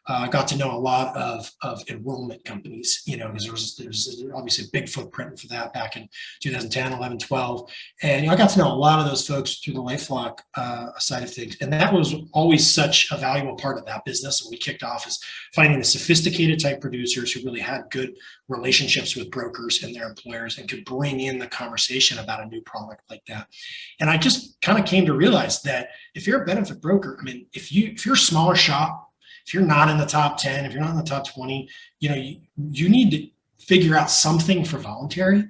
I got to know a lot of enrollment companies, because there's obviously a big footprint for that back in 2010, 11, 12. And, I got to know a lot of those folks through the LifeLock side of things. And that was always such a valuable part of that business. And we kicked off as finding the sophisticated type producers who really had good relationships with brokers and their employers and could bring in the conversation about a new product like that. And I just kind of came to realize that if you're a benefit broker, I mean, if you're a smaller shop, if you're not in the top 10, if you're not in the top 20, you need to figure out something for voluntary,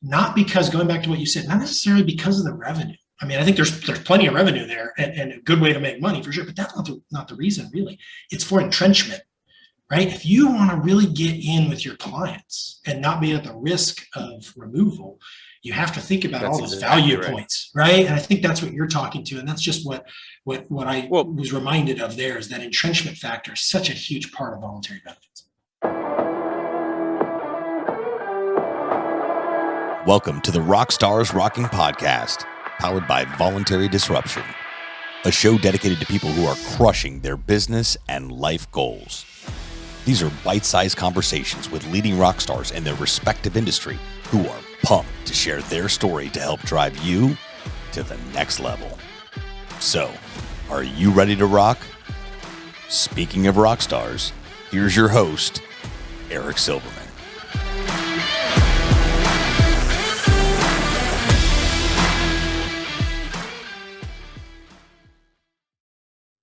not because, going back to what you said, not necessarily because of the revenue. I mean, I think there's plenty of revenue there and a good way to make money for sure, but that's not the reason really. It's for entrenchment, right? If you want to really get in with your clients and not be at the risk of removal, you have to think about all those value points, right? And I think that's what you're talking to. And that's just what I was reminded of there, is that entrenchment factor is such a huge part of voluntary benefits. Welcome to the RockstarsRocking podcast, powered by Voluntary Disruption, a show dedicated to people who are crushing their business and life goals. These are bite-sized conversations with leading rock stars in their respective industry who are pumped to share their story to help drive you to the next level. So, are you ready to rock? Speaking of rock stars, here's your host, Eric Silverman.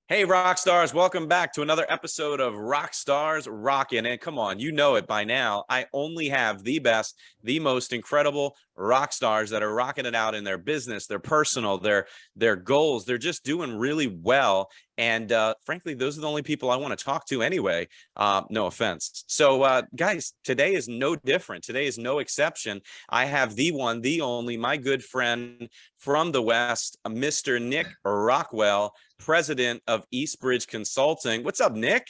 Hey, rock stars, welcome back to another episode of Rockstars Rocking. And come on, you know it by now. I only have the best, the most incredible rock stars that are rocking it out in their business, their personal, their goals. They're just doing really well. And frankly, those are the only people I want to talk to anyway. No offense. So guys, today is no different. Today is no exception. I have the one, the only, my good friend from the West, Mr. Nick Rockwell, president of Eastbridge Consulting. What's up, Nick?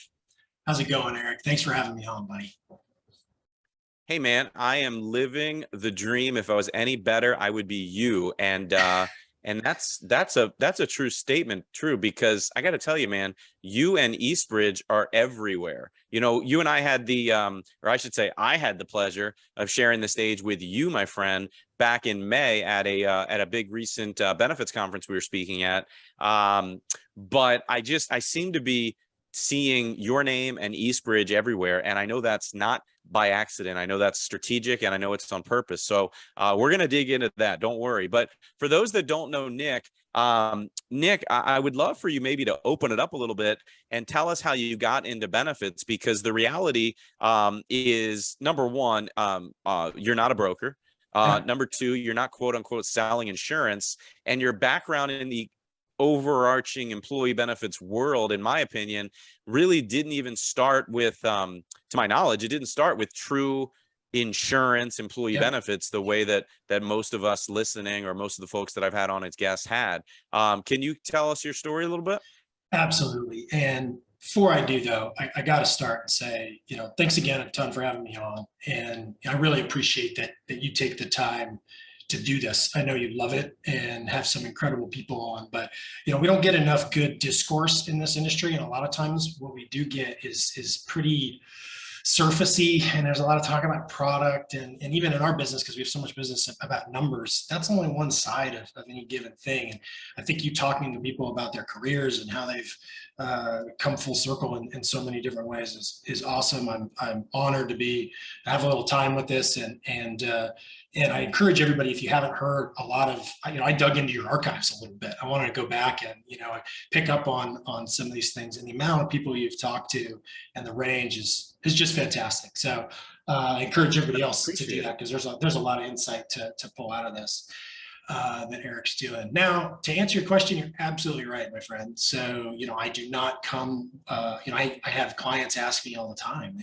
How's it going, Eric? Thanks for having me on, buddy. Hey, man, I am living the dream. If I was any better, I would be you. And that's a true statement, because I got to tell you, man, you and Eastbridge are everywhere. You and I had I had the pleasure of sharing the stage with you, my friend, back in May at a big recent benefits conference we were speaking at. But I seem to be seeing your name and Eastbridge everywhere, and I know that's not by accident. I know that's strategic, and I know it's on purpose. So we're going to dig into that. Don't worry. But for those that don't know Nick, I would love for you maybe to open it up a little bit and tell us how you got into benefits, because the reality is, number one, you're not a broker. Number two, you're not quote unquote selling insurance, and your background in the overarching employee benefits world, in my opinion, really didn't even start with, to my knowledge, it didn't start with true insurance employee benefits the way that most of us listening, or most of the folks that I've had on as guests had. Can you tell us your story a little bit? Absolutely. And before I do, though, I got to start and say, thanks again a ton for having me on. And I really appreciate that you take the time to do this. I know you love it and have some incredible people on, but we don't get enough good discourse in this industry. And a lot of times what we do get is pretty surfacey, and there's a lot of talk about product, and even in our business, because we have so much business about numbers, that's only one side of any given thing. And I think you talking to people about their careers and how they've come full circle in so many different ways is awesome. I'm honored to have a little time with this, and I encourage everybody, if you haven't heard a lot of, I dug into your archives a little bit. I wanted to go back and pick up on some of these things, and the amount of people you've talked to and the range is just fantastic. So I encourage everybody else to do that, because there's a lot of insight to pull out of this that Eric's doing. Now, to answer your question, you're absolutely right, my friend. So, I do not come, I have clients ask me all the time,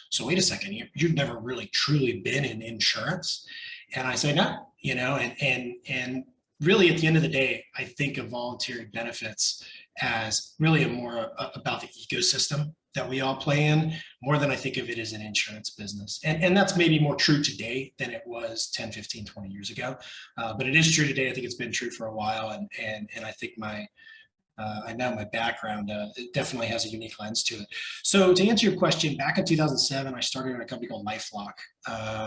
so wait a second, you've never really truly been in insurance. And I say, no, and really at the end of the day, I think of voluntary benefits as really more about the ecosystem that we all play in, more than I think of it as an insurance business. And that's maybe more true today than it was 10, 15, 20 years ago. But it is true today. I think it's been true for a while. And I think my I know my background it definitely has a unique lens to it. So to answer your question, back in 2007, I started at a company called LifeLock.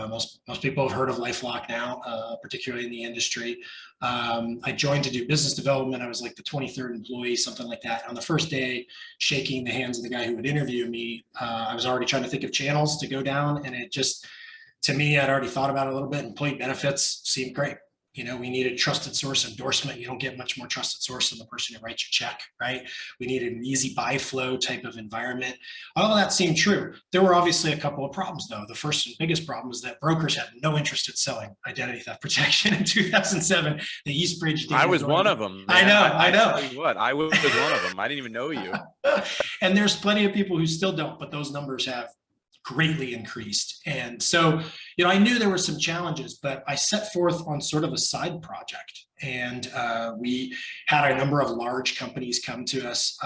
Most people have heard of LifeLock now, particularly in the industry. I joined to do business development. I was like the 23rd employee, something like that. On the first day, shaking the hands of the guy who would interview me, I was already trying to think of channels to go down, and it just, to me, I'd already thought about it a little bit. Employee benefits seemed great. We needed trusted source endorsement. You don't get much more trusted source than the person who writes your check, right? We needed an easy buy flow type of environment. All of that seemed true. There were obviously a couple of problems, though. The first and biggest problem is that brokers had no interest in selling identity theft protection in 2007. The Eastbridge. I was one of them. I know. I tell you what, I was one of them. I didn't even know you. And there's plenty of people who still don't, but those numbers have greatly increased. And so, I knew there were some challenges, but I set forth on sort of a side project. And we had a number of large companies come to us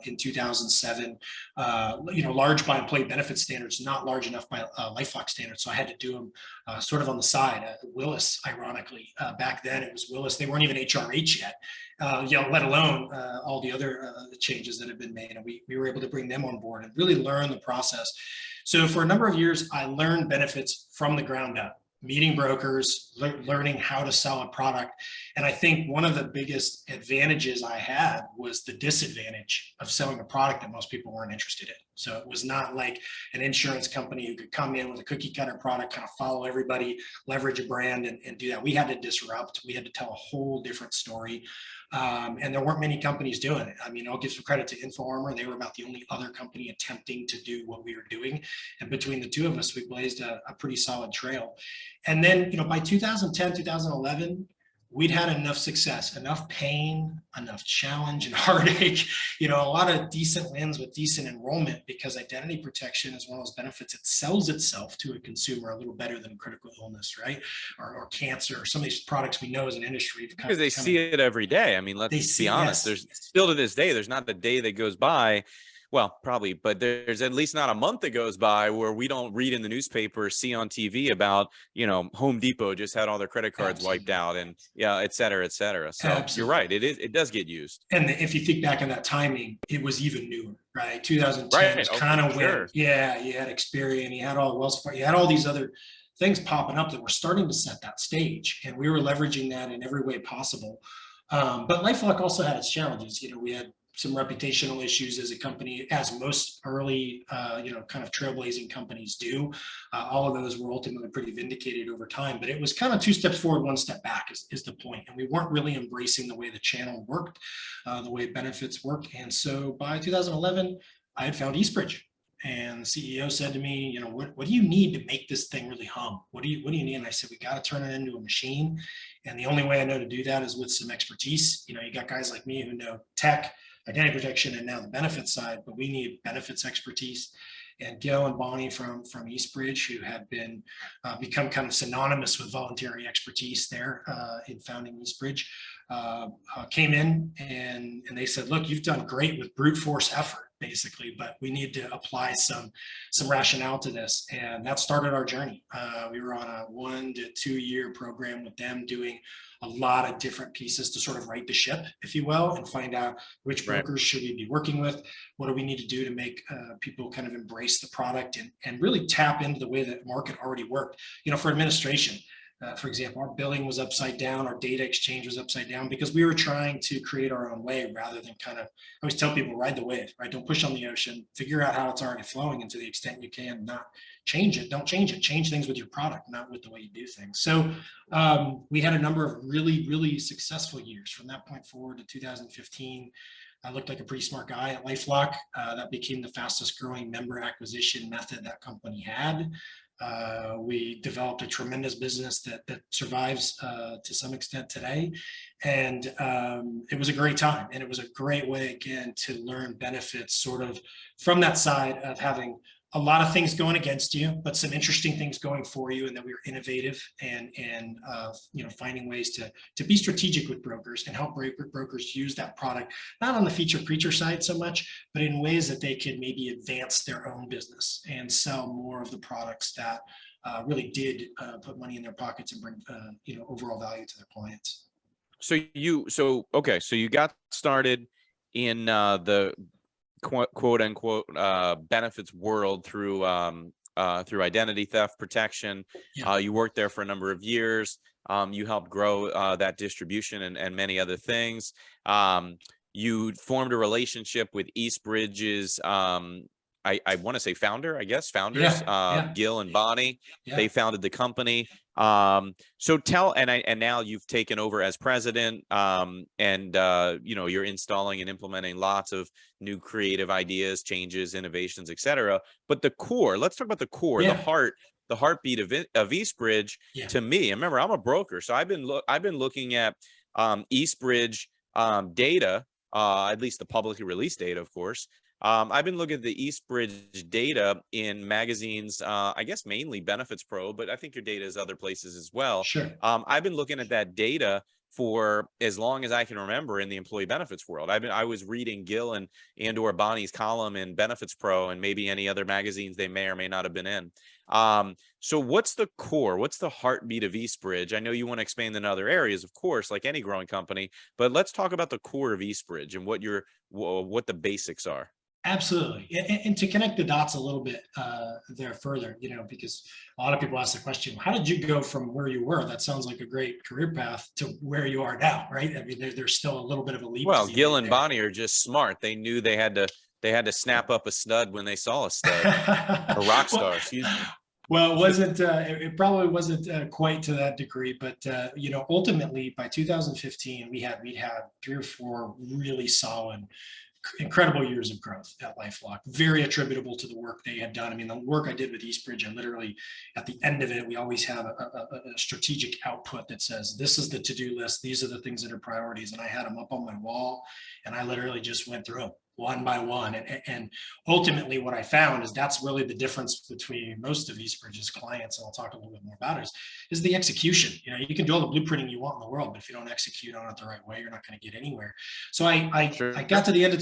in 2007, large by employee benefit standards, not large enough by LifeLock standards. So I had to do them sort of on the side. Willis, ironically, back then it was Willis. They weren't even HRH yet, let alone all the other changes that have been made. And we were able to bring them on board and really learn the process. So for a number of years, I learned benefits from the ground up, meeting brokers, learning how to sell a product. And I think one of the biggest advantages I had was the disadvantage of selling a product that most people weren't interested in. So it was not like an insurance company who could come in with a cookie cutter product, kind of follow everybody, leverage a brand and do that. We had to disrupt. We had to tell a whole different story. And there weren't many companies doing it. I mean, I'll give some credit to InfoArmor. They were about the only other company attempting to do what we were doing. And between the two of us, we blazed a pretty solid trail. And then, by 2010, 2011, we'd had enough success, enough pain, enough challenge and heartache, a lot of decent wins with decent enrollment, because identity protection is one of those benefits that sells itself to a consumer a little better than critical illness, right? Or cancer, or some of these products we know as an industry. Because they see it every day. I mean, let's be honest. Yes. There's still to this day, there's not a day that goes by. Well, probably, but there's at least not a month that goes by where we don't read in the newspaper, see on TV about, Home Depot just had all their credit cards wiped out, and et cetera, et cetera. So Absolutely. You're right. It does get used. And if you think back on that timing, it was even newer, right? 2010 was kind of when, you had Experian, you had all Wells Fargo, you had all these other things popping up that were starting to set that stage. And we were leveraging that in every way possible. But LifeLock also had its challenges. We had some reputational issues as a company, as most early, kind of trailblazing companies do. All of those were ultimately pretty vindicated over time, but it was kind of 2 steps forward, 1 step back is the point. And we weren't really embracing the way the channel worked, the way benefits work. And so by 2011, I had found Eastbridge. And the CEO said to me, what do you need to make this thing really hum? What do you need? And I said, we got to turn it into a machine. And the only way I know to do that is with some expertise. You got guys like me who know tech, identity protection, and now the benefits side, but we need benefits expertise. And Gil and Bonnie from Eastbridge, who had become kind of synonymous with voluntary expertise there in founding Eastbridge, came in and they said, look, you've done great with brute force effort, basically, but we need to apply some rationale to this. And that started our journey. We were on a 1 to 2 year program with them, doing a lot of different pieces to sort of right the ship, if you will, and find out which brokers should we be working with, what do we need to do to make people kind of embrace the product and really tap into the way that market already worked. For administration, for example, our billing was upside down, our data exchange was upside down, because we were trying to create our own way rather than I always tell people, ride the wave, right? Don't push on the ocean, figure out how it's already flowing, and to the extent you can, not change it, don't change it, change things with your product, not with the way you do things. So we had a number of really, really successful years from that point forward to 2015. I looked like a pretty smart guy at LifeLock. That became the fastest growing member acquisition method that company had. We developed a tremendous business that survives to some extent today. And it was a great time. And it was a great way, again, to learn benefits sort of from that side of having a lot of things going against you, but some interesting things going for you, and that we were innovative and finding ways to be strategic with brokers and help brokers use that product, not on the feature preacher side so much, but in ways that they could maybe advance their own business and sell more of the products that really did put money in their pockets and bring overall value to their clients. So you got started. the quote unquote benefits world through identity theft protection. Yeah. You worked there for a number of years. You helped grow that distribution and many other things. You formed a relationship with Eastbridge's, I want to say founders, Gil and Bonnie. Yeah. They founded the company. So and now you've taken over as president, you're installing and implementing lots of new creative ideas, changes, innovations, etc. But the core, let's talk about the core, Yeah. the heartbeat of Eastbridge. Yeah. To me, and remember, I'm a broker, so I've been looking at Eastbridge data, at least the publicly released data, of course. I've been looking at the Eastbridge data in magazines, I guess mainly Benefits Pro, but I think your data is other places as well. Sure. I've been looking at that data for as long as I can remember in the employee benefits world. I was reading Gil and or Bonnie's column in Benefits Pro and maybe any other magazines they may or may not have been in. So what's the core? What's the heartbeat of Eastbridge? I know you want to expand in other areas, of course, like any growing company, but let's talk about the core of Eastbridge and what the basics are. Absolutely. And to connect the dots a little bit there further, because a lot of people ask the question, how did you go from where you were? That sounds like a great career path to where you are now, right? I mean, there's still a little bit of a leap. Well, Gil and Bonnie are just smart. They knew they had to snap up a stud when they saw a stud. A rock star, excuse me. Well, it probably wasn't quite to that degree, but ultimately by 2015, we'd had 3 or 4 really solid, incredible years of growth at LifeLock, very attributable to the work they had done. I mean, the work I did with Eastbridge, and literally at the end of it, we always have a strategic output that says, this is the to-do list. These are the things that are priorities. And I had them up on my wall, and I literally just went through them one by one. And ultimately what I found is that's really the difference between most of Eastbridge's clients, and I'll talk a little bit more about it, is the execution. You can do all the blueprinting you want in the world, but if you don't execute on it the right way, you're not going to get anywhere. So I got to the end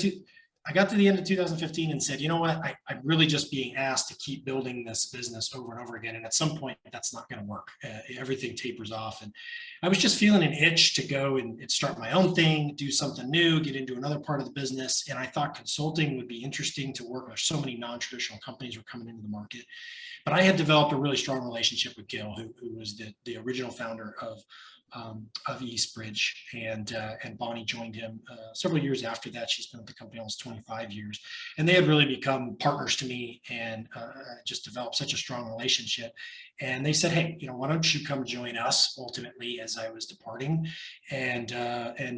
of 2015 and said, you know what, I'm really just being asked to keep building this business over and over again. And at some point that's not going to work. Everything tapers off. And I was just feeling an itch to go and start my own thing, do something new, get into another part of the business. And I thought consulting would be interesting to work with. So many non-traditional companies were coming into the market. But I had developed a really strong relationship with Gil, who was the original founder of Eastbridge, and Bonnie joined him several years after that. She's been with the company almost 25 years, and they had really become partners to me, and just developed such a strong relationship. And they said, hey, why don't you come join us ultimately as I was departing, and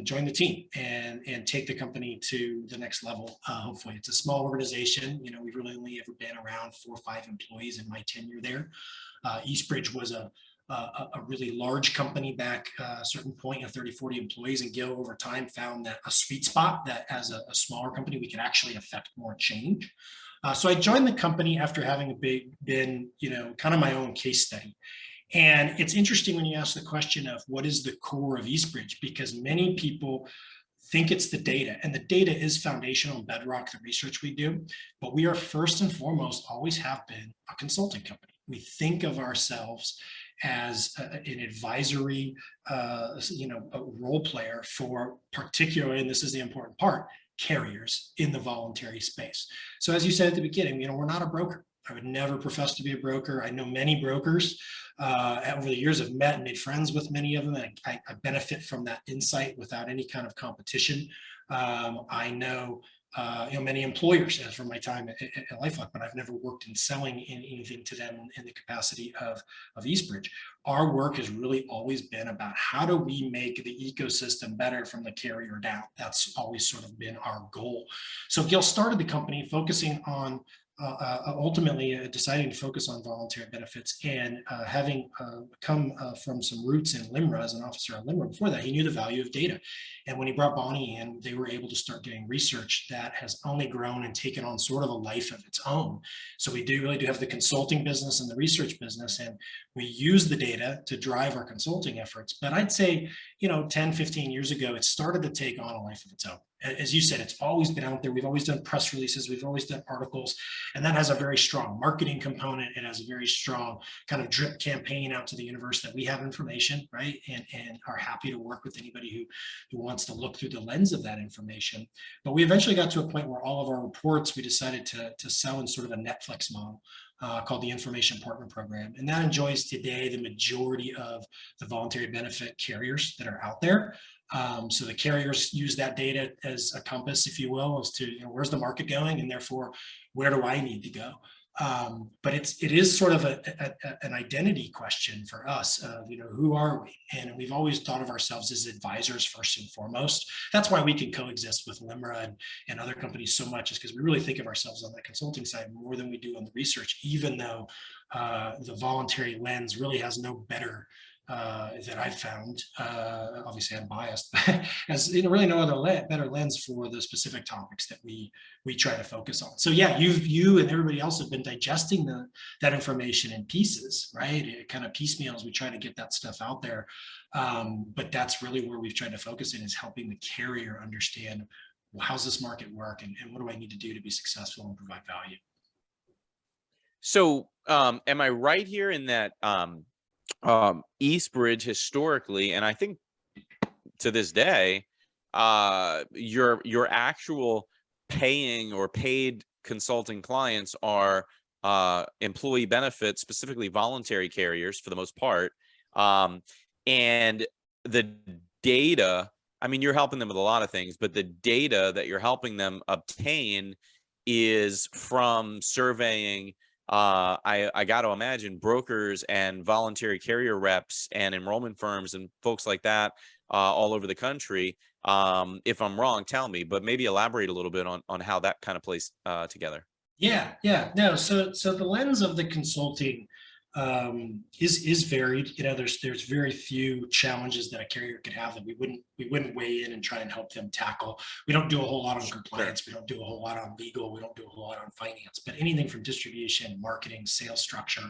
join the team and take the company to the next level. Hopefully, it's a small organization. We've really only ever been around 4 or 5 employees in my tenure there. Eastbridge was a really large company back a certain point of 30, 40 employees, and Gil over time found that a sweet spot that as a smaller company, we could actually affect more change. So I joined the company after having been, kind of my own case study. And it's interesting when you ask the question of what is the core of Eastbridge, because many people think it's the data, and the data is foundational and bedrock the research we do, but we are first and foremost, always have been, a consulting company. We think of ourselves as an advisory, a role player for, particularly, and this is the important part, carriers in the voluntary space. So as you said at the beginning, we're not a broker. I would never profess to be a broker. I know many brokers over the years. I've met and made friends with many of them. And I benefit from that insight without any kind of competition. I know many employers from my time at LifeLock, but I've never worked in selling anything to them in the capacity of Eastbridge. Our work has really always been about how do we make the ecosystem better from the carrier down. That's always sort of been our goal. So Gil started the company focusing on ultimately deciding to focus on voluntary benefits, and having come from some roots in LIMRA as an officer on LIMRA. Before that, he knew the value of data. And when he brought Bonnie in, they were able to start doing research that has only grown and taken on sort of a life of its own. So we really do have the consulting business and the research business, and we use the data to drive our consulting efforts. But I'd say, 10, 15 years ago, it started to take on a life of its own. as you said, it's always been out there. We've always done press releases. We've always done articles, and that has a very strong marketing component. It has a very strong kind of drip campaign out to the universe that we have information, right? And are happy to work with anybody who wants to look through the lens of that information. But we eventually got to a point where all of our reports, we decided to sell in sort of a Netflix model. Called the Information Partner Program. And that enjoys today the majority of the voluntary benefit carriers that are out there. So the carriers use that data as a compass, if you will, as to where's the market going, and therefore where do I need to go. But it is sort of an identity question for us of, who are we? And we've always thought of ourselves as advisors first and foremost. That's why we can coexist with LIMRA and other companies so much, is because we really think of ourselves on the consulting side more than we do on the research, even though the voluntary lens really has no better that I've found. Obviously, I'm biased, but has really no other better lens for the specific topics that we try to focus on. So yeah, you and everybody else have been digesting that information in pieces, right? It kind of piecemeal as we try to get that stuff out there. But that's really where we've tried to focus in, is helping the carrier understand, well, how's this market work, and what do I need to do to be successful and provide value. So am I right here in that Eastbridge historically, and I think to this day, your actual paying or paid consulting clients are employee benefits, specifically voluntary carriers for the most part. And the data, I mean, you're helping them with a lot of things, but the data that you're helping them obtain is from surveying, I got to imagine, brokers and voluntary carrier reps and enrollment firms and folks like that all over the country. If I'm wrong, tell me, but maybe elaborate a little bit on how that kind of plays together. Yeah, no. So the lens of the consulting is varied. There's very few challenges that a carrier could have that we wouldn't weigh in and try and help them tackle. We don't do a whole lot on compliance. We don't do a whole lot on legal. We don't do a whole lot on finance. But anything from distribution, marketing, sales structure,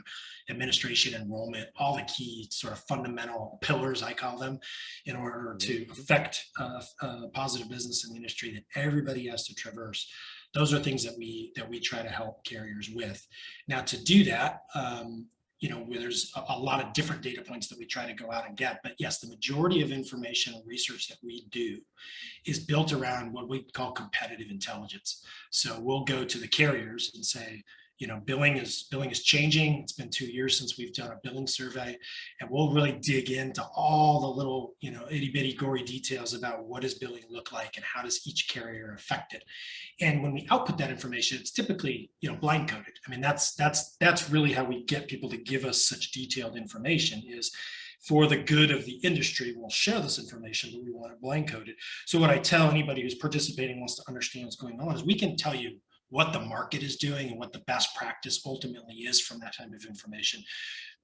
administration, enrollment, all the key sort of fundamental pillars, I call them, in order to affect positive business in the industry that everybody has to traverse. Those are things that we try to help carriers with. Now, to do that, where there's a lot of different data points that we try to go out and get. But yes, the majority of information and research that we do is built around what we call competitive intelligence. So we'll go to the carriers and say, billing is changing. It's been 2 years since we've done a billing survey, and we'll really dig into all the little, itty bitty gory details about what does billing look like and how does each carrier affect it. And when we output that information, it's typically, blind coded. I mean, that's really how we get people to give us such detailed information, is for the good of the industry. We'll share this information, but we want it blind coded. So what I tell anybody who's participating, wants to understand what's going on, is we can tell you what the market is doing and what the best practice ultimately is from that type of information.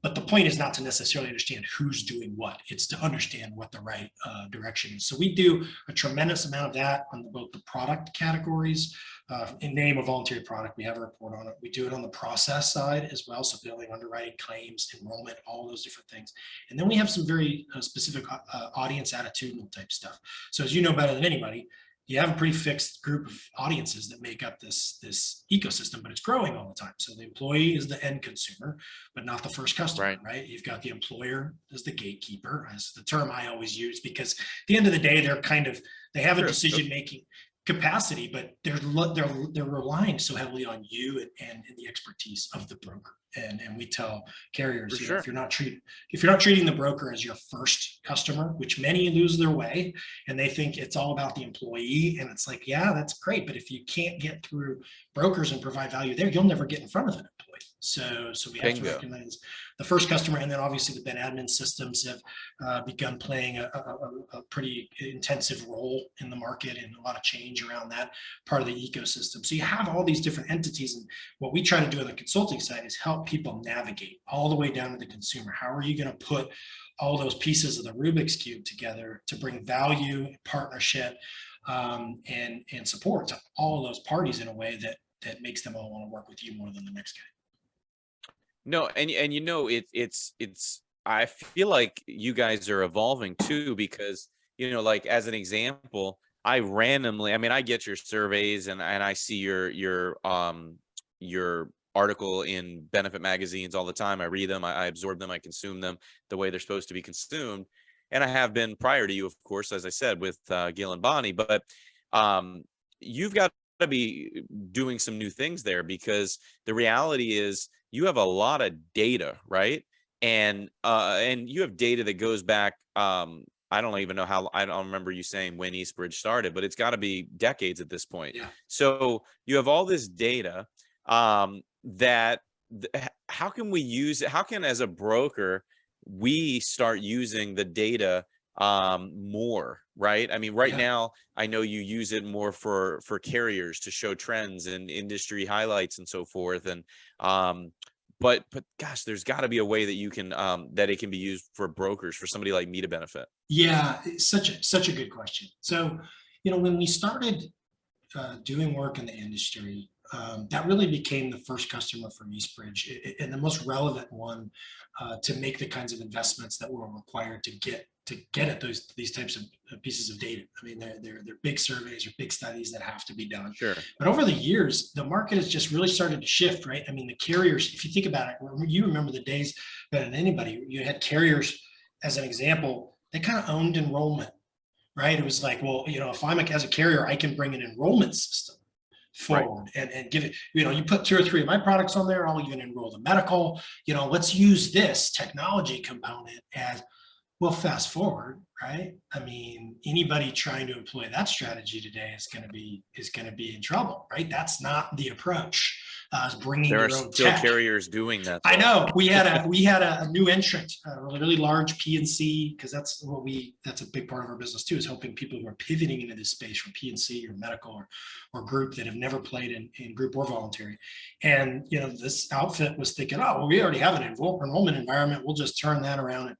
But the point is not to necessarily understand who's doing what. It's to understand what the right direction is. So we do a tremendous amount of that on both the product categories. In name of voluntary product, we have a report on it. We do it on the process side as well. So billing, underwriting, claims, enrollment, all those different things. And then we have some very specific audience attitudinal type stuff. So as you know better than anybody, you have a pretty fixed group of audiences that make up this ecosystem, but it's growing all the time. So the employee is the end consumer, but not the first customer, right? You've got the employer as the gatekeeper, as the term I always use, because at the end of the day, they have a decision-making capacity, but they're relying so heavily on you and the expertise of the broker. And we tell carriers, if you're not treating the broker as your first customer, which many lose their way, and they think it's all about the employee, and it's like, yeah, that's great, but if you can't get through brokers and provide value there, you'll never get in front of an employee. So we have to recognize the first customer, and then obviously the ben admin systems have begun playing a pretty intensive role in the market, and a lot of change around that part of the ecosystem. So you have all these different entities, and what we try to do on the consulting side is help people navigate all the way down to the consumer. How are you going to put all those pieces of the Rubik's Cube together to bring value, partnership, and support to all those parties in a way that makes them all want to work with you more than the next guy? No, and it's I feel like you guys are evolving too, because like, as an example, I randomly, I mean, I get your surveys and I see your article in benefit magazines all the time. I read them, I absorb them, I consume them the way they're supposed to be consumed. And I have been prior to you, of course, as I said, with Gil and Bonnie, but um, you've got to be doing some new things there, because the reality is you have a lot of data, right? And you have data that goes back, I don't even know how, I don't remember you saying when Eastbridge started, but it's got to be decades at this point. Yeah. So you have all this data, that how can we use it? How can, as a broker, we start using the data more, right? I mean, right Yeah. now, I know you use it more for carriers to show trends and industry highlights and so forth. And but gosh, there's got to be a way that you can that it can be used for brokers, for somebody like me to benefit. Yeah, it's such a good question. So, when we started doing work in the industry, that really became the first customer for Eastbridge, and the most relevant one to make the kinds of investments that were required to get at these types of pieces of data. I mean, they're big surveys or big studies that have to be done. Sure. But over the years, the market has just really started to shift, right? I mean, the carriers, if you think about it, you remember the days better than anybody, you had carriers, as an example, they kind of owned enrollment, right? It was like, well, if I'm as a carrier, I can bring an enrollment system forward, right, and give it, you put 2 or 3 of my products on there, I'll even enroll the medical, let's use this technology component as well. Fast forward, right? I mean, anybody trying to employ that strategy today is going to be in trouble, right? That's not the approach. Is bringing there your are own still tech. Carriers doing that, though. I know we had a new entrant, a really large P&C, because that's a big part of our business too, is helping people who are pivoting into this space from P&C or medical or group that have never played in group or voluntary. And this outfit was thinking, oh, well, we already have an enrollment environment, we'll just turn that around. And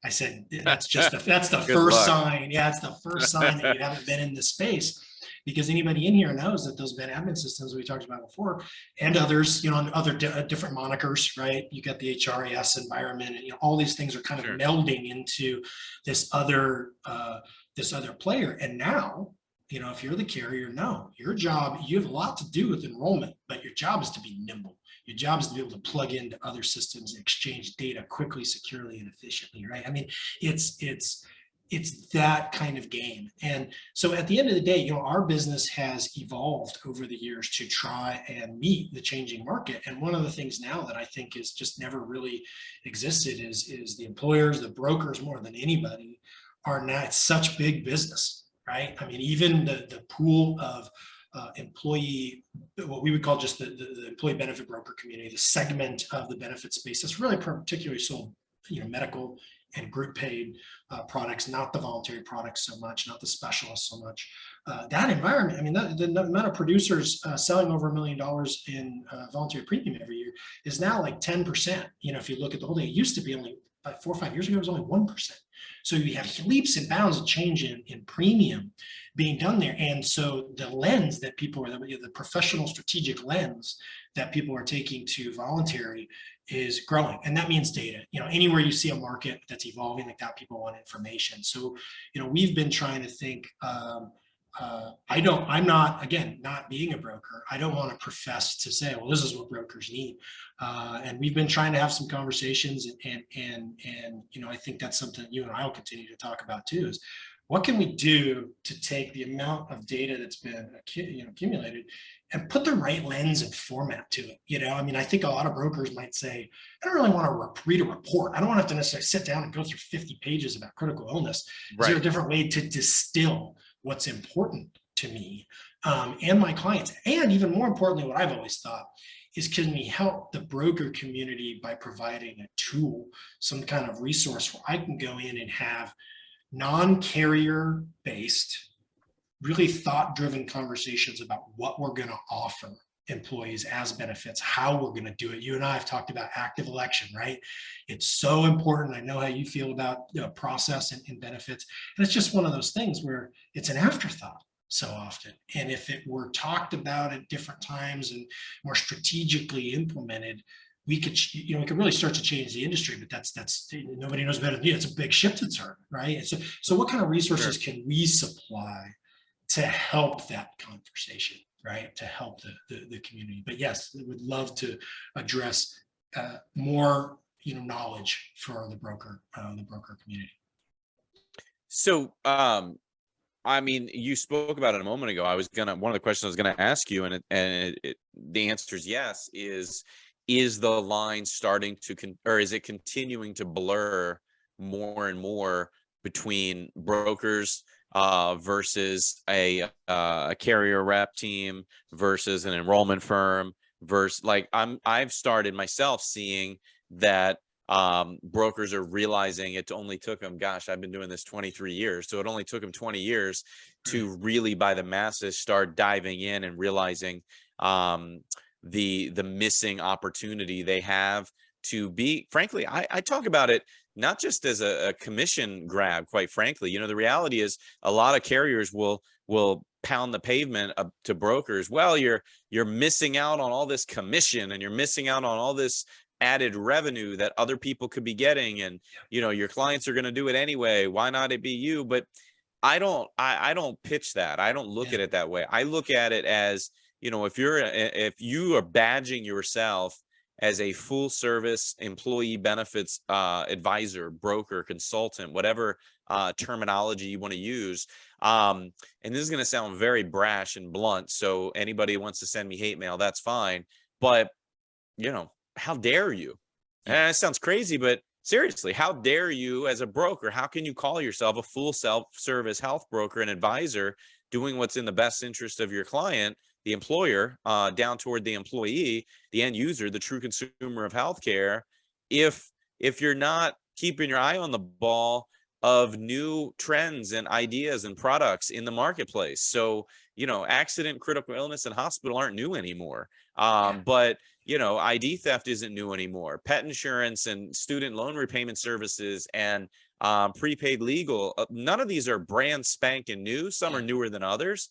I said, that's the first sign. Yeah, it's the first sign that you haven't been in this space, because anybody in here knows that those Ben admin systems we talked about before, and others, other different monikers, right? You got the HRIS environment, and all these things are kind of melding into this other player. And now, if you're the carrier, no, your job, you have a lot to do with enrollment, but your job is to be nimble. Your job is to be able to plug into other systems and exchange data quickly, securely, and efficiently, right? I mean, it's that kind of game. And so at the end of the day, our business has evolved over the years to try and meet the changing market. And one of the things now that I think is just never really existed is the employers, the brokers, more than anybody, are not such big business, right? I mean, even the pool of employee, what we would call just the employee benefit broker community, the segment of the benefit space that's really particularly sold, medical and group paid products, not the voluntary products so much, not the specialists so much. That environment, I mean, the amount of producers selling over $1 million in voluntary premium every year is now like 10%. If you look at the whole thing, it used to be only 4 or 5 years ago, it was only 1%. So you have leaps and bounds of change in premium being done there. And so the lens that people are, the professional strategic lens that people are taking to voluntary is growing. And that means data. Anywhere you see a market that's evolving like that, people want information. So, we've been trying to think, I'm not, again, not being a broker, I don't want to profess to say, well, this is what brokers need. And we've been trying to have some conversations, and I think that's something you and I will continue to talk about too, is what can we do to take the amount of data that's been accumulated and put the right lens and format to it. I mean, I think a lot of brokers might say, I don't really want to read a report. I don't want to have to necessarily sit down and go through 50 pages about critical illness. Right. Is there a different way to distill what's important to me and my clients? And even more importantly, what I've always thought is, can we help the broker community by providing a tool, some kind of resource where I can go in and have non-carrier based, really thought-driven conversations about what we're going to offer employees as benefits, how we're going to do it. You and I have talked about active election, right? It's so important. I know how you feel about process and benefits. And it's just one of those things where it's an afterthought so often. And if it were talked about at different times and more strategically implemented, we could really start to change the industry. But that's nobody knows better than you. It's a big ship to turn, right? So what kind of resources can we supply to help that conversation, right? To help the community. But yes, I would love to address more, knowledge for the broker community. So, I mean, you spoke about it a moment ago. One of the questions I was gonna ask you, the answer is yes. Is the line starting to or is it continuing to blur more and more between brokers versus a carrier rep team versus an enrollment firm versus I've started myself seeing that brokers are realizing it only took them, gosh, I've been doing this 23 years. So it only took them 20 years to really, by the masses, start diving in and realizing the missing opportunity they have to be, frankly, I talk about it not just as a commission grab, quite frankly. The reality is a lot of carriers will pound the pavement up to brokers. Well, you're missing out on all this commission, and you're missing out on all this added revenue that other people could be getting, and your clients are going to do it anyway. Why not it be you? But I don't pitch that. I don't look at it that way. I look at it as, if you are badging yourself as a full service employee benefits advisor, broker, consultant, whatever terminology you want to use. And this is going to sound very brash and blunt, so anybody who wants to send me hate mail, that's fine. But how dare you? And it sounds crazy, but seriously, how dare you as a broker? How can you call yourself a full self-service health broker and advisor doing what's in the best interest of your client, the employer, down toward the employee, the end user, the true consumer of healthcare, if you're not keeping your eye on the ball of new trends and ideas and products in the marketplace? So, accident, critical illness, and hospital aren't new anymore. But ID theft isn't new anymore. Pet insurance and student loan repayment services and prepaid legal, none of these are brand spanking new. Some are newer than others.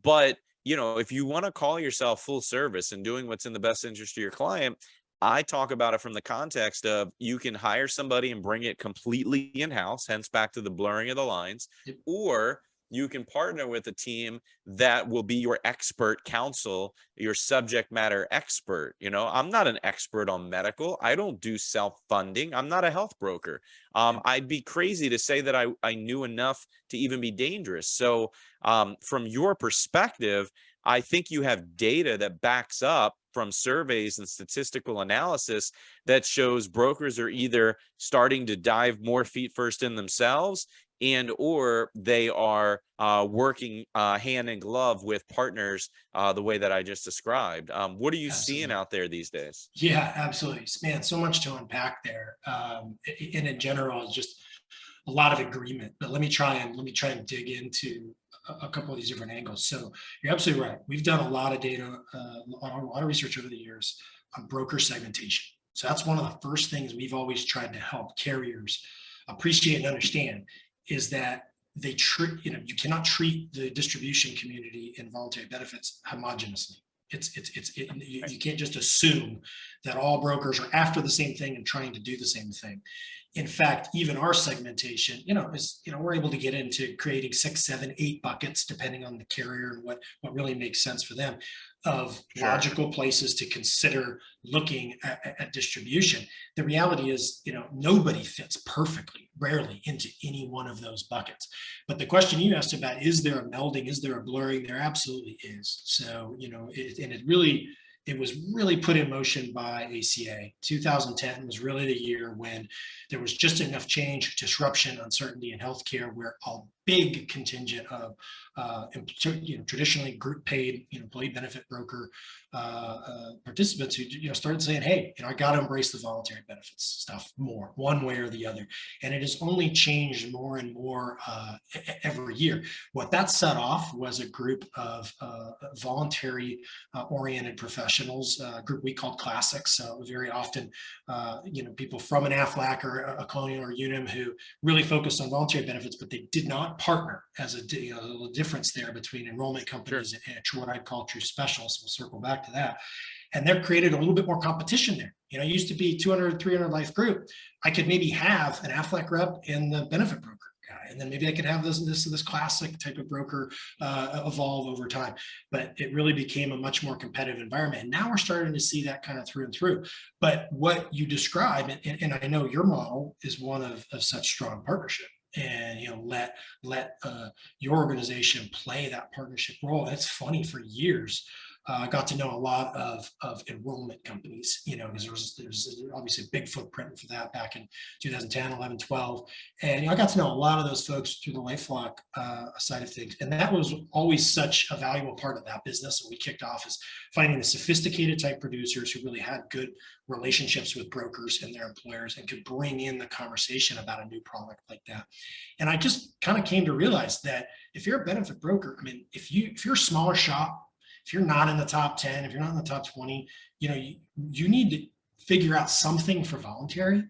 But, if you want to call yourself full service and doing what's in the best interest of your client, I talk about it from the context of you can hire somebody and bring it completely in-house, hence back to the blurring of the lines, or you can partner with a team that will be your expert counsel, your subject matter expert. I'm not an expert on medical. I don't do self-funding. I'm not a health broker. I'd be crazy to say that I knew enough to even be dangerous. So from your perspective, I think you have data that backs up from surveys and statistical analysis that shows brokers are either starting to dive more feet first in themselves, and or they are working hand in glove with partners the way that I just described. What are you seeing out there these days? Yeah, absolutely, man. So much to unpack there. And in general, it's just a lot of agreement. But let me try and dig into a couple of these different angles. So you're absolutely right. We've done a lot of data, a lot of research over the years on broker segmentation. So that's one of the first things we've always tried to help carriers appreciate and understand, is that they treat, you cannot treat the distribution community in voluntary benefits homogenously. You can't just assume that all brokers are after the same thing and trying to do the same thing. In fact, even our segmentation, we're able to get into creating 6, 7, 8 buckets, depending on the carrier and what really makes sense for them, of logical places to consider looking at distribution. The reality is, nobody fits perfectly, rarely, into any one of those buckets. But the question you asked about, is there a melding? Is there a blurring? There absolutely is. So, it was really put in motion by ACA. 2010 was really the year when there was just enough change, disruption, uncertainty in healthcare, where a big contingent of traditionally group paid employee benefit broker participants who started saying, hey, I got to embrace the voluntary benefits stuff more, one way or the other. And it has only changed more and more every year. What that set off was a group of voluntary oriented professionals, a group we called classics. So very often, people from an AFLAC or a Colonial or Unum who really focused on voluntary benefits, but they did not partner, as a little difference there between enrollment companies and what I'd call true specialists. We'll circle back to that. And they're created a little bit more competition there. It used to be 200, 300 life group. I could maybe have an AFLAC rep and the benefit broker guy. And then maybe I could have this classic type of broker evolve over time. But it really became a much more competitive environment. And now we're starting to see that kind of through and through. But what you describe, and I know your model is one of such strong partnership, and let your organization play that partnership role. And it's funny, for years I got to know a lot of enrollment companies, because there's obviously a big footprint for that back in 2010, 11, 12. And I got to know a lot of those folks through the LifeLock side of things. And that was always such a valuable part of that business. And we kicked off as finding the sophisticated type producers who really had good relationships with brokers and their employers and could bring in the conversation about a new product like that. And I just kind of came to realize that if you're a benefit broker, I mean, if you're a smaller shop, if you're not in the top 10, if you're not in the top 20, you need to figure out something for voluntary,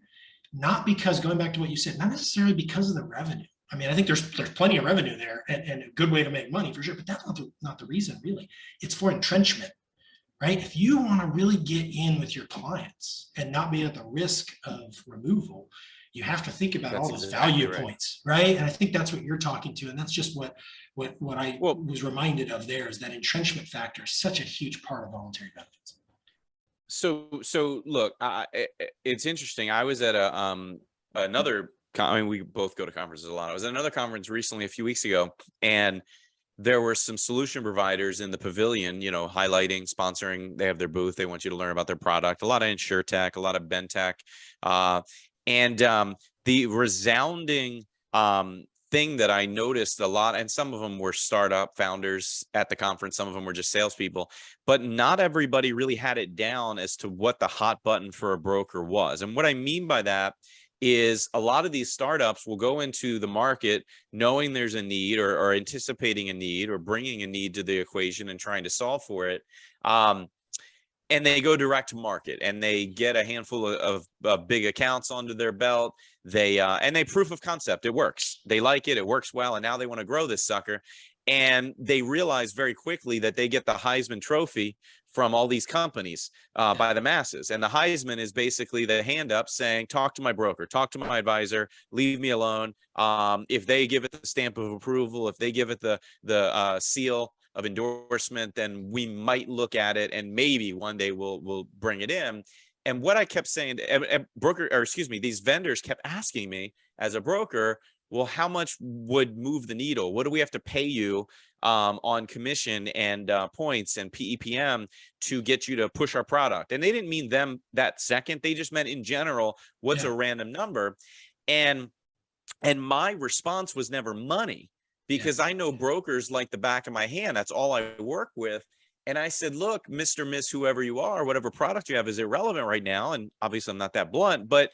not because, going back to what you said, not necessarily because of the revenue. I mean, I think there's plenty of revenue there and a good way to make money for sure, but that's not the reason really. It's for entrenchment, right? If you want to really get in with your clients and not be at the risk of removal, you have to think about all those value points, right? And I think that's what you're talking to. And that's just what I was reminded of there, is that entrenchment factor is such a huge part of voluntary benefits. So look, it's interesting. I was at another, I mean, we both go to conferences a lot. I was at another conference recently, a few weeks ago, and there were some solution providers in the pavilion, highlighting, sponsoring. They have their booth. They want you to learn about their product. A lot of InsurTech, a lot of BenTech. And the resounding thing that I noticed a lot, and some of them were startup founders at the conference, some of them were just salespeople, but not everybody really had it down as to what the hot button for a broker was. And what I mean by that is a lot of these startups will go into the market knowing there's a need, or anticipating a need, or bringing a need to the equation and trying to solve for it. And they go direct to market, and they get a handful of big accounts onto their belt. And they proof of concept, it works. They like it, it works well, and now they want to grow this sucker. And they realize very quickly that they get the Heisman Trophy from all these companies by the masses. And the Heisman is basically the hand up saying, talk to my broker, talk to my advisor, leave me alone. If they give it the stamp of approval, if they give it the seal of endorsement, then we might look at it, and maybe one day we'll bring it in. And what I kept saying, these vendors kept asking me as a broker, well, how much would move the needle? What do we have to pay you on commission and points and PEPM to get you to push our product? And they didn't mean them that second. They just meant in general, what's a random number? And my response was never money, because I know brokers like the back of my hand. That's all I work with. And I said, look, Mr., Miss, whoever you are, whatever product you have is irrelevant right now. And obviously I'm not that blunt, but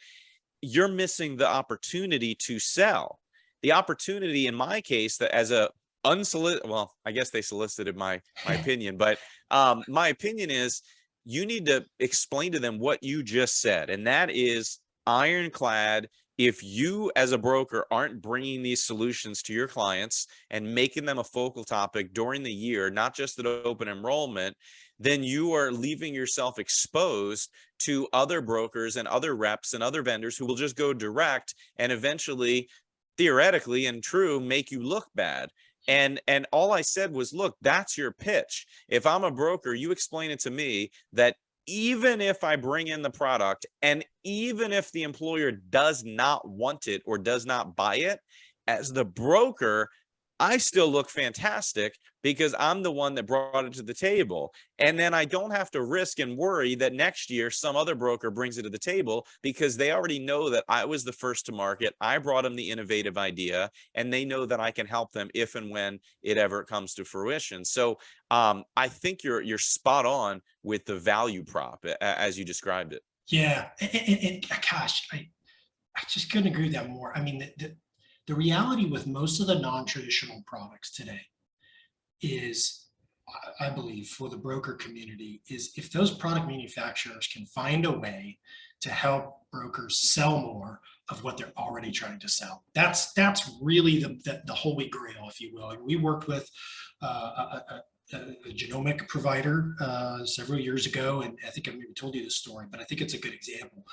you're missing the opportunity to sell. The opportunity in my case, that as a unsolicited, well, I guess they solicited my opinion, but my opinion is you need to explain to them what you just said. And that is ironclad. If you as a broker aren't bringing these solutions to your clients and making them a focal topic during the year, not just at open enrollment, then you are leaving yourself exposed to other brokers and other reps and other vendors who will just go direct and eventually, theoretically and true, make you look bad. And all I said was, look, that's your pitch. If I'm a broker, you explain it to me that even if I bring in the product, and even if the employer does not want it or does not buy it, as the broker, I still look fantastic because I'm the one that brought it to the table. And then I don't have to risk and worry that next year some other broker brings it to the table, because they already know that I was the first to market. I brought them the innovative idea, and they know that I can help them if and when it ever comes to fruition. So I think you're spot on with the value prop as you described it. Yeah. And gosh, I just couldn't agree with that more. I mean, the reality with most of the non-traditional products today is, I believe, for the broker community, is if those product manufacturers can find a way to help brokers sell more of what they're already trying to sell, that's really the holy grail, if you will. And we worked with a genomic provider several years ago, and I think I maybe told you this story, but I think it's a good example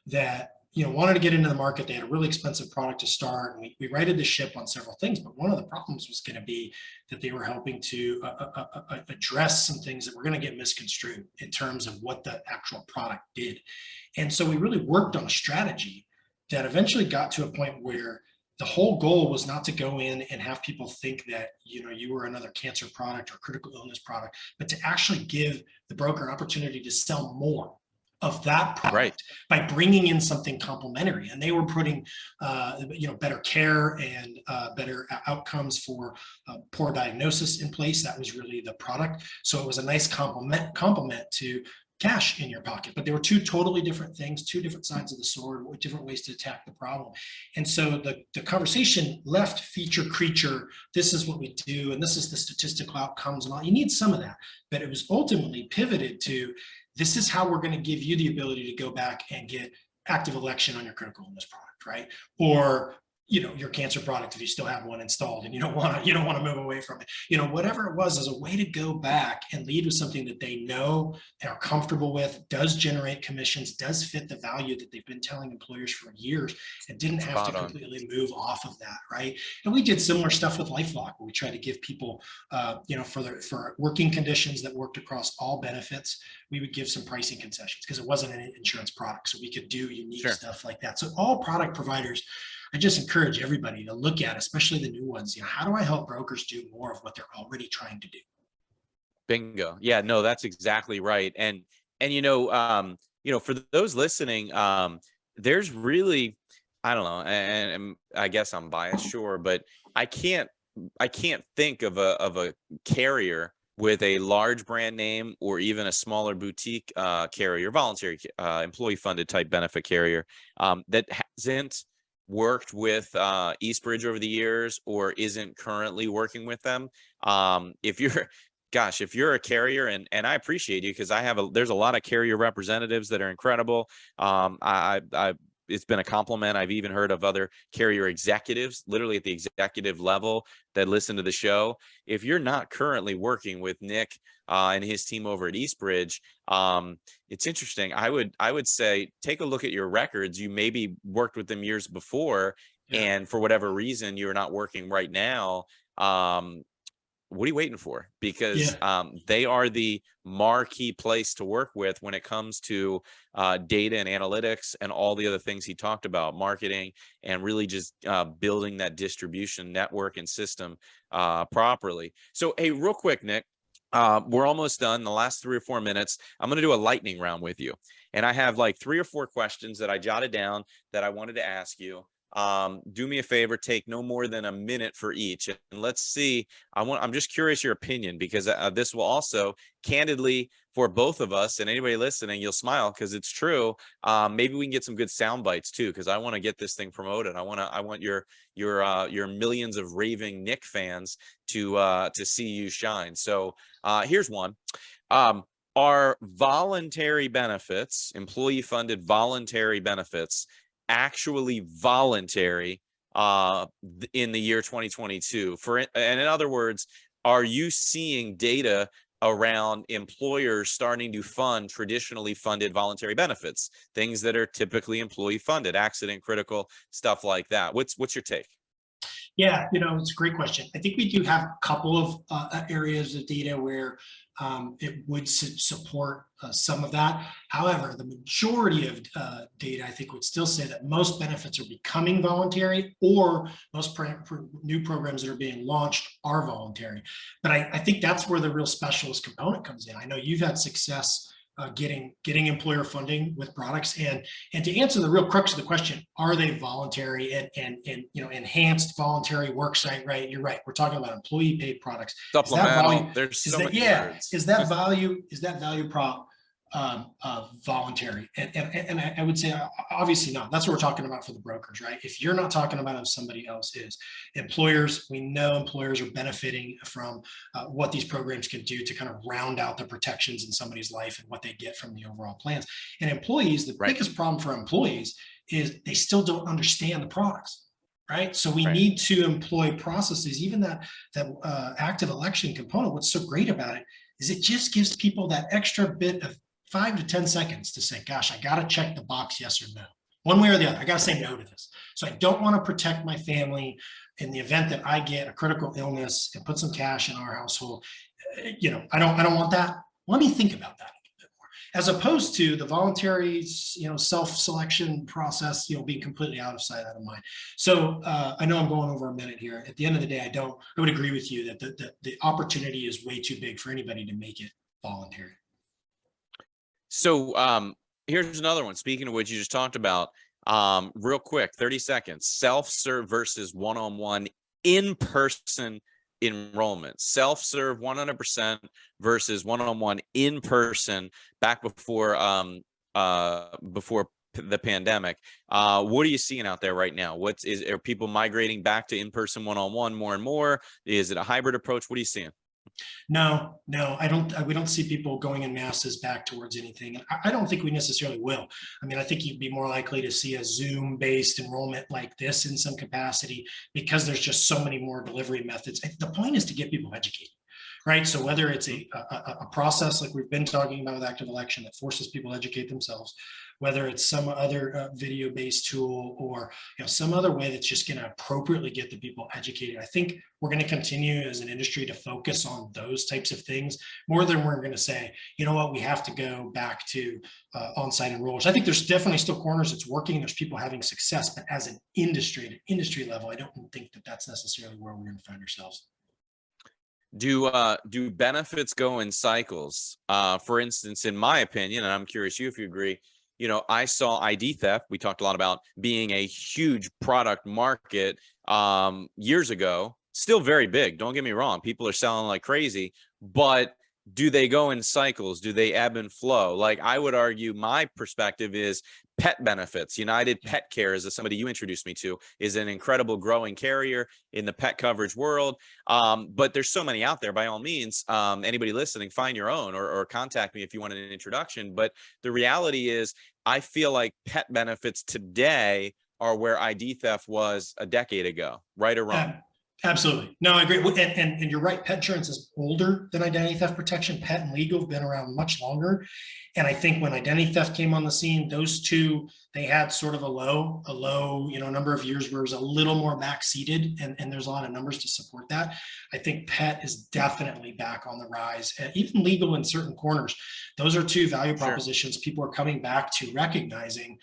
that wanted to get into the market. They had a really expensive product to start, and we righted the ship on several things. But one of the problems was going to be that they were helping to address some things that were going to get misconstrued in terms of what the actual product did. And so we really worked on a strategy that eventually got to a point where the whole goal was not to go in and have people think that you were another cancer product or critical illness product, but to actually give the broker an opportunity to sell more of that product by bringing in something complementary. And they were putting better care and better outcomes for poor diagnosis in place. That was really the product. So it was a nice complement to cash in your pocket. But they were two totally different things, two different sides of the sword, with different ways to attack the problem. And so the conversation left feature creature, this is what we do, and this is the statistical outcomes and all. You need some of that. But it was ultimately pivoted to, this is how we're going to give you the ability to go back and get active election on your critical illness product, right? Or your cancer product, if you still have one installed and you don't want to move away from it, whatever it was, as a way to go back and lead with something that they know and are comfortable with, does generate commissions, does fit the value that they've been telling employers for years, and didn't have to completely move off of that, right? And we did similar stuff with LifeLock, where we tried to give people, for working conditions that worked across all benefits, we would give some pricing concessions because it wasn't an insurance product, so we could do unique stuff like that. So all product providers, I just encourage everybody to look at, especially the new ones, how do I help brokers do more of what they're already trying to do? Bingo. Yeah, no, that's exactly right. And for those listening, there's really, I don't know, and I guess I'm biased, sure, but I can't think of a carrier with a large brand name or even a smaller boutique carrier, voluntary employee funded type benefit carrier that hasn't worked with Eastbridge over the years or isn't currently working with them. If you're a carrier, and I appreciate you, because there's a lot of carrier representatives that are incredible. It's been a compliment. I've even heard of other carrier executives, literally at the executive level, that listen to the show. If you're not currently working with Nick and his team over at Eastbridge, it's interesting. I would say take a look at your records. You maybe worked with them years before, and for whatever reason you're not working right now. What are you waiting for? Because they are the marquee place to work with when it comes to data and analytics and all the other things he talked about, marketing, and really just building that distribution network and system properly. So, hey, real quick, Nick, we're almost done. The last 3 or 4 minutes, I'm going to do a lightning round with you. And I have like 3 or 4 questions that I jotted down that I wanted to ask you. Do me a favor, take no more than a minute for each, and let's see. I'm just curious your opinion, because this will also, candidly, for both of us and anybody listening, you'll smile because it's true. Maybe we can get some good sound bites too, because I want to get this thing promoted. I want your millions of raving Nick fans to see you shine. So here's one. Are voluntary benefits, employee funded voluntary benefits, actually voluntary in the year 2022? And in other words, are you seeing data around employers starting to fund traditionally funded voluntary benefits, things that are typically employee funded, accident, critical, stuff like that? What's your take? Yeah, it's a great question. I think we do have a couple of areas of data where it would support some of that. However, the majority of data, I think, would still say that most benefits are becoming voluntary, or most new programs that are being launched are voluntary. But I think that's where the real specialist component comes in. I know you've had success getting employer funding with products, and to answer the real crux of the question, are they voluntary and enhanced voluntary worksite, right? You're right. We're talking about employee paid products. Supplemental. There's so many words. Is that value prop voluntary? And I would say obviously not. That's what we're talking about for the brokers, right? If you're not talking about it, somebody else is. Employers, we know employers are benefiting from what these programs can do to kind of round out the protections in somebody's life and what they get from the overall plans. And employees, the biggest problem for employees is they still don't understand the products, right? So we Right. need to employ processes, even that active election component. What's so great about it is it just gives people that extra bit of 5 to 10 seconds to say, gosh, I got to check the box, yes or no, one way or the other. I got to say no to this. So I don't want to protect my family in the event that I get a critical illness and put some cash in our household. I don't want that. Let me think about that, as opposed to the voluntary, self-selection process, being completely out of sight, out of mind. So I know I'm going over a minute here. At the end of the day, I would agree with you that the opportunity is way too big for anybody to make it voluntary. So here's another one. Speaking of which, you just talked about, real quick, 30 seconds, self-serve versus one-on-one in-person enrollment. Self-serve 100% versus one-on-one in-person back before the pandemic. What are you seeing out there right now? Are people migrating back to in-person one-on-one more and more? Is it a hybrid approach? What are you seeing? No, we don't see people going in masses back towards anything. And I don't think we necessarily will. I mean, I think you'd be more likely to see a Zoom-based enrollment like this in some capacity, because there's just so many more delivery methods. The point is to get people educated, right? So whether it's a process like we've been talking about with active election that forces people to educate themselves, whether it's some other video-based tool, or some other way that's just going to appropriately get the people educated. I think we're going to continue as an industry to focus on those types of things more than we're going to say, you know what, we have to go back to on-site enrollers. I think there's definitely still corners it's working. There's people having success, but as an industry, at an industry level, I don't think that that's necessarily where we're going to find ourselves. Do benefits go in cycles? For instance, in my opinion, and I'm curious if you agree, I saw ID theft. We talked a lot about being a huge product market years ago. Still very big. Don't get me wrong. People are selling like crazy, but do they go in cycles? Do they ebb and flow? Like, I would argue my perspective is pet benefits. United Pet Care, as somebody you introduced me to, is an incredible growing carrier in the pet coverage world. But there's so many out there. By all means, anybody listening, find your own, or contact me if you want an introduction. But the reality is, I feel like pet benefits today are where ID theft was a decade ago, right or wrong? Absolutely. No, I agree. And you're right. Pet insurance is older than identity theft protection. Pet and legal have been around much longer. And I think when identity theft came on the scene, those two, they had sort of a low, number of years where it was a little more backseated, and there's a lot of numbers to support that. I think pet is definitely back on the rise, and even legal in certain corners. Those are two value propositions people are coming back to, recognizing,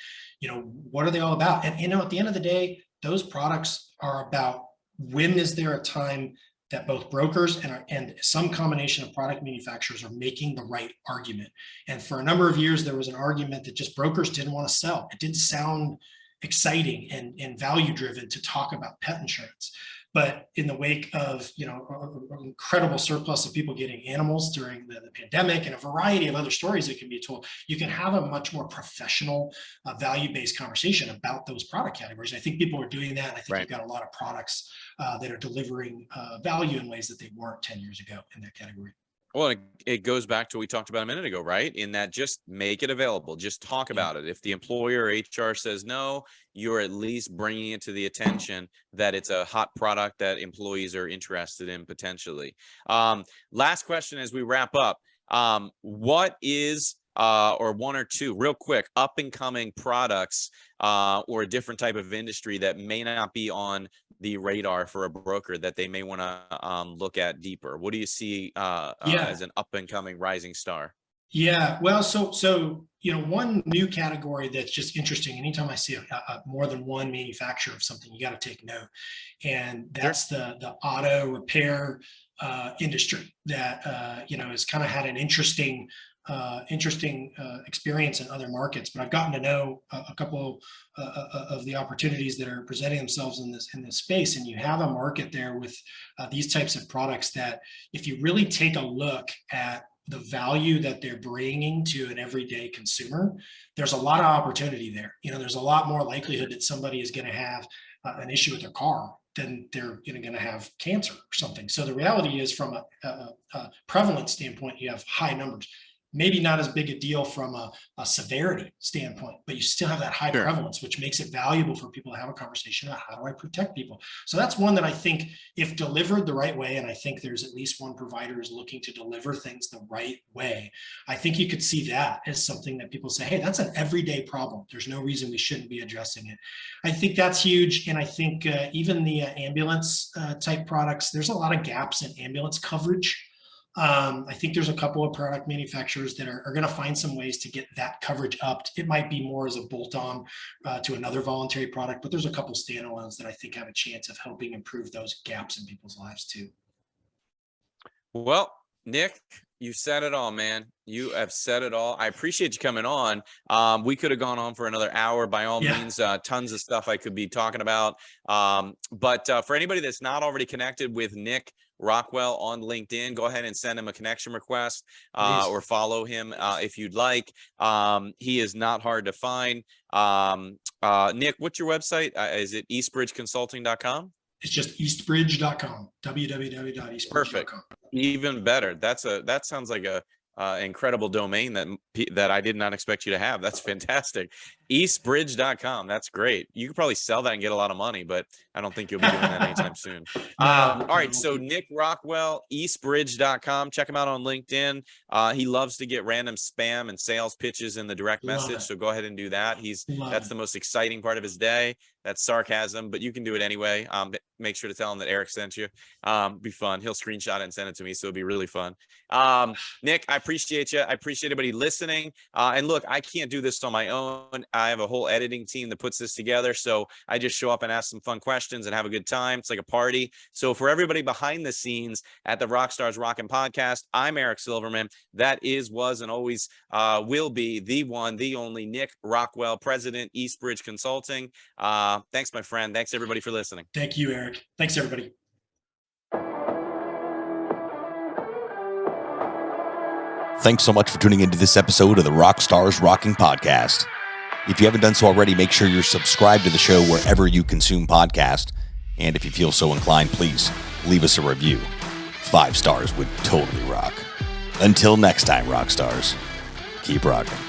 what are they all about? And, at the end of the day, those products are about, when is there a time that both brokers and some combination of product manufacturers are making the right argument? And for a number of years, there was an argument that just brokers didn't want to sell. It didn't sound exciting and value driven to talk about pet insurance. But in the wake of an incredible surplus of people getting animals during the pandemic, and a variety of other stories that can be told, you can have a much more professional, value-based conversation about those product categories. I think people are doing that. And I think you've got a lot of products that are delivering value in ways that they weren't 10 years ago in that category. Well, it goes back to what we talked about a minute ago, right? In that, just make it available, just talk about it. If the employer or HR says no, you're at least bringing it to the attention that it's a hot product that employees are interested in potentially. Last question as we wrap up. What is or one or two real quick up and coming products or a different type of industry that may not be on the radar for a broker that they may want to look at deeper? What do you see as an up and coming rising star? Yeah, well, so one new category that's just interesting. Anytime I see a more than one manufacturer of something, you got to take note, and that's the auto repair industry that has kind of had an interesting experience in other markets. But I've gotten to know a couple of the opportunities that are presenting themselves in this space, and you have a market there with these types of products that, if you really take a look at the value that they're bringing to an everyday consumer, there's a lot of opportunity there. There's a lot more likelihood that somebody is going to have an issue with their car than they're going to have cancer or something. So the reality is, from a prevalence standpoint, you have high numbers. maybe not as big a deal from a severity standpoint, but you still have that high Sure. prevalence, which makes it valuable for people to have a conversation about how do I protect people. So that's one that I think, if delivered the right way, and I think there's at least one provider is looking to deliver things the right way, I think you could see that as something that people say, hey, that's an everyday problem. There's no reason we shouldn't be addressing it. I think that's huge. And I think even the ambulance type products, there's a lot of gaps in ambulance coverage. I think there's a couple of product manufacturers that are going to find some ways to get that coverage up. It might be more as a bolt-on to another voluntary product, but there's a couple standalones that I think have a chance of helping improve those gaps in people's lives too. Well, Nick, you said it all, man. You have said it all. I appreciate you coming on. We could have gone on for another hour. By all means, tons of stuff I could be talking about. But for anybody that's not already connected with Nick Rockwell on LinkedIn, go ahead and send him a connection request or follow him if you'd like. He is not hard to find. Nick, what's your website? Is it eastbridgeconsulting.com? It's just eastbridge.com, www.eastbridge.com. Perfect. Even better. That sounds like a incredible domain that I did not expect you to have. That's fantastic. Eastbridge.com. That's great. You could probably sell that and get a lot of money, but I don't think you'll be doing that anytime soon. All right. So Nick Rockwell, eastbridge.com. Check him out on LinkedIn. He loves to get random spam and sales pitches in the direct message. So go ahead and do that. That's the most exciting part of his day. That's sarcasm, but you can do it anyway. Make sure to tell him that Eric sent you. Be fun. He'll screenshot it and send it to me. So it'll be really fun. Nick, I appreciate you. I appreciate everybody listening. And look, I can't do this on my own. I have a whole editing team that puts this together. So I just show up and ask some fun questions and have a good time. It's like a party. So for everybody behind the scenes at the Rockstars Rocking podcast, I'm Eric Silverman. That is, was, and always will be the one, the only Nick Rockwell, President, Eastbridge Consulting. Thanks, my friend. Thanks, everybody, for listening. Thank you, Eric. Thanks, everybody. Thanks so much for tuning into this episode of the Rockstars Rocking podcast. If you haven't done so already, make sure you're subscribed to the show wherever you consume podcasts. And if you feel so inclined, please leave us a review. 5 stars would totally rock. Until next time, Rockstars, keep rocking.